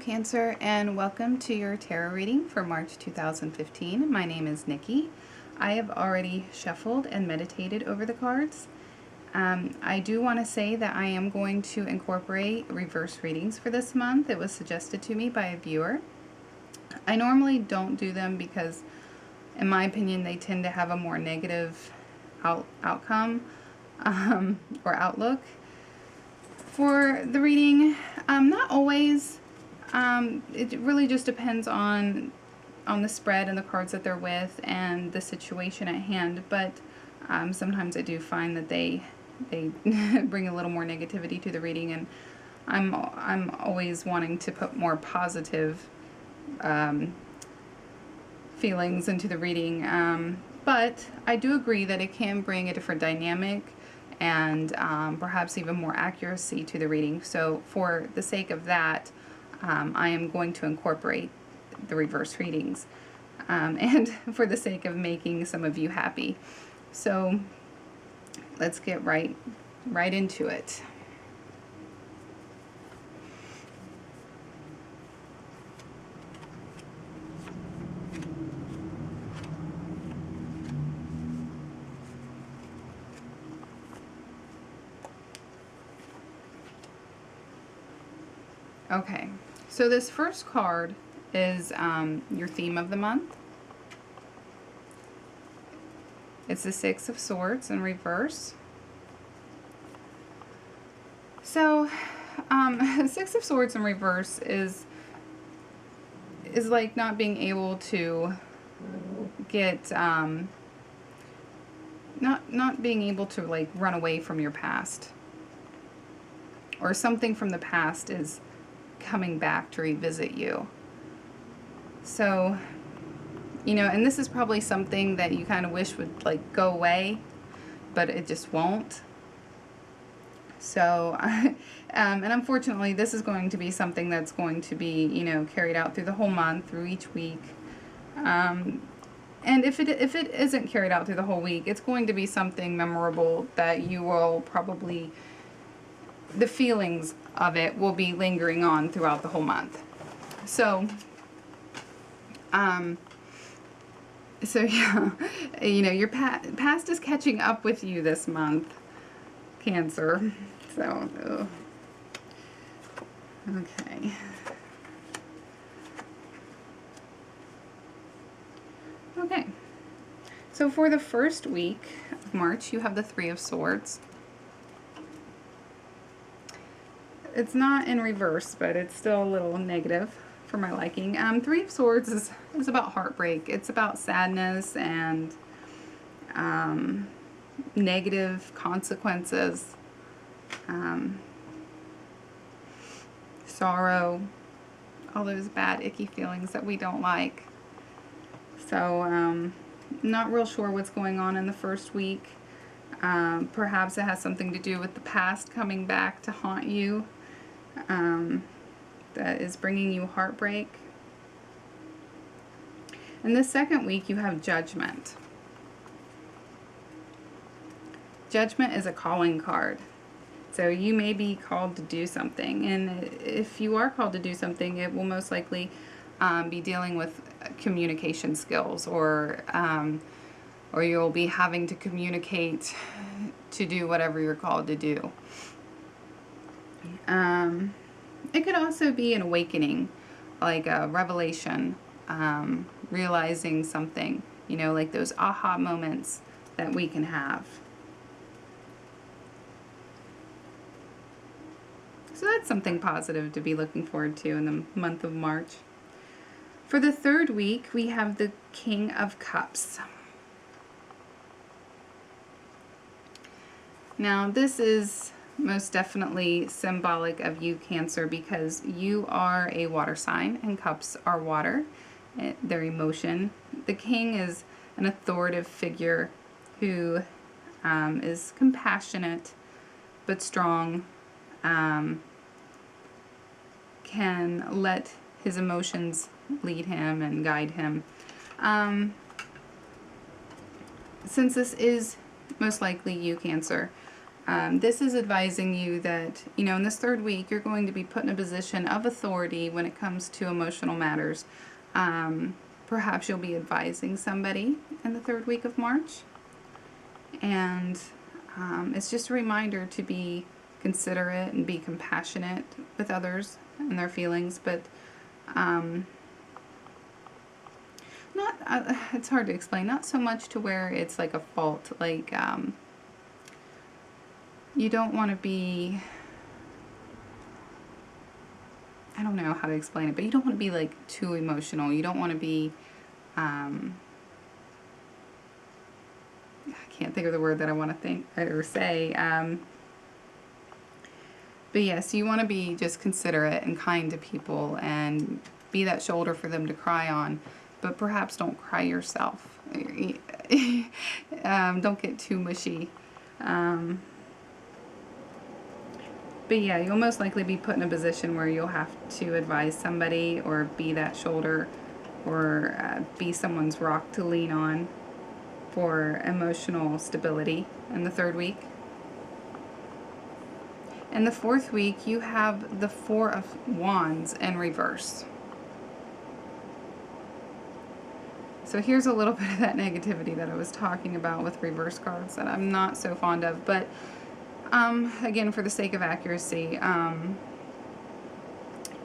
Cancer, and welcome to your tarot reading for March 2015. My name is Nikki. I have already shuffled and meditated over the cards. I do want to say that I am going to incorporate reverse readings for this month. It was suggested to me by a viewer. I normally don't do them because, in my opinion, they tend to have a more negative outcome or outlook for the reading. Not always. It really just depends on the spread and the cards that they're with and the situation at hand, but sometimes I do find that they bring a little more negativity to the reading, and I'm always wanting to put more positive feelings into the reading, but I do agree that it can bring a different dynamic and perhaps even more accuracy to the reading. So for the sake of that, I am going to incorporate the reverse readings, and for the sake of making some of you happy. So let's get right into it. Okay, so this first card is your theme of the month. It's the Six of Swords in reverse. So, Six of Swords in reverse is like not being able to get, not being able to like run away from your past, or something from the past is coming back to revisit you. So, you know, and this is probably something that you kind of wish would like go away, but it just won't. So, and unfortunately, this is going to be something that's going to be, you know, carried out through the whole month, through each week. And if it isn't carried out through the whole week, it's going to be something memorable that you will probably, the feelings of it will be lingering on throughout the whole month. So, so yeah, you know, your past is catching up with you this month, Cancer. So, okay. Okay. So for the first week of March, you have the Three of Swords. It's not in reverse, but it's still a little negative for my liking. Three of Swords is about heartbreak. It's about sadness and negative consequences, sorrow, all those bad, icky feelings that we don't like. So, not real sure what's going on in the first week. Perhaps it has something to do with the past coming back to haunt you. That is bringing you heartbreak. In the second week, you have Judgment. Judgment is a calling card. So you may be called to do something, and if you are called to do something, it will most likely be dealing with communication skills, or you'll be having to communicate to do whatever you're called to do. It could also be an awakening, like a revelation, realizing something, you know, like those aha moments that we can have. So that's something positive to be looking forward to in the month of March. For the third week, we have the King of Cups. Now, this is most definitely symbolic of you, Cancer, because you are a water sign and cups are water, their emotion. The king is an authoritative figure who is compassionate but strong, can let his emotions lead him and guide him. Since this is most likely you, Cancer, This is advising you that, you know, in this third week, you're going to be put in a position of authority when it comes to emotional matters. Perhaps you'll be advising somebody in the third week of March. And it's just a reminder to be considerate and be compassionate with others and their feelings, but not, it's hard to explain, not so much to where it's like a fault, like, you don't want to be, I don't know how to explain it, but you don't want to be like too emotional. You don't want to be, I can't think of the word that I want to think or say, but yes, you want to be just considerate and kind to people and be that shoulder for them to cry on, but perhaps don't cry yourself. Don't get too mushy. But yeah, you'll most likely be put in a position where you'll have to advise somebody or be that shoulder or be someone's rock to lean on for emotional stability in the third week. In the fourth week, you have the Four of Wands in reverse. So here's a little bit of that negativity that I was talking about with reverse cards that I'm not so fond of, but again, for the sake of accuracy,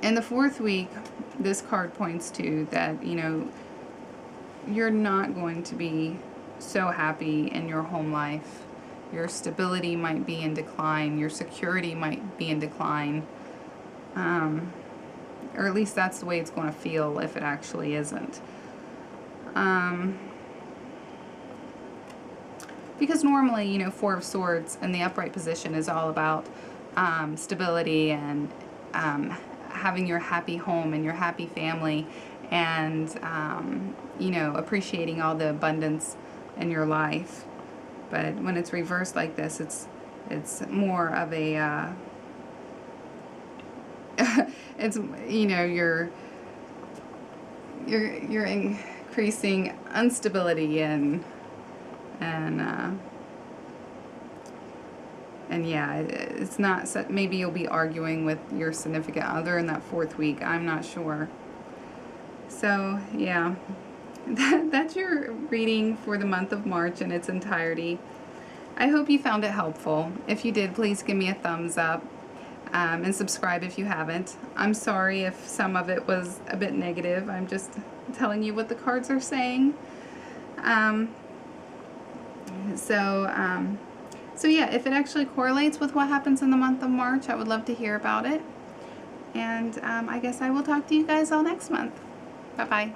in the fourth week, this card points to that, you know, you're not going to be so happy in your home life. Your stability might be in decline. Your security might be in decline. Or at least that's the way it's going to feel if it actually isn't. Because normally, you know, Four of Swords in the upright position is all about stability and having your happy home and your happy family and, you know, appreciating all the abundance in your life. But when it's reversed like this, it's more of a, it's, you know, you're increasing instability and yeah, it's not, maybe you'll be arguing with your significant other in that fourth week. I'm not sure. So, yeah, that's your reading for the month of March in its entirety. I hope you found it helpful. If you did, please give me a thumbs up and subscribe if you haven't. I'm sorry if some of it was a bit negative. I'm just telling you what the cards are saying. So yeah, if it actually correlates with what happens in the month of March, I would love to hear about it. And I guess I will talk to you guys all next month. Bye-bye.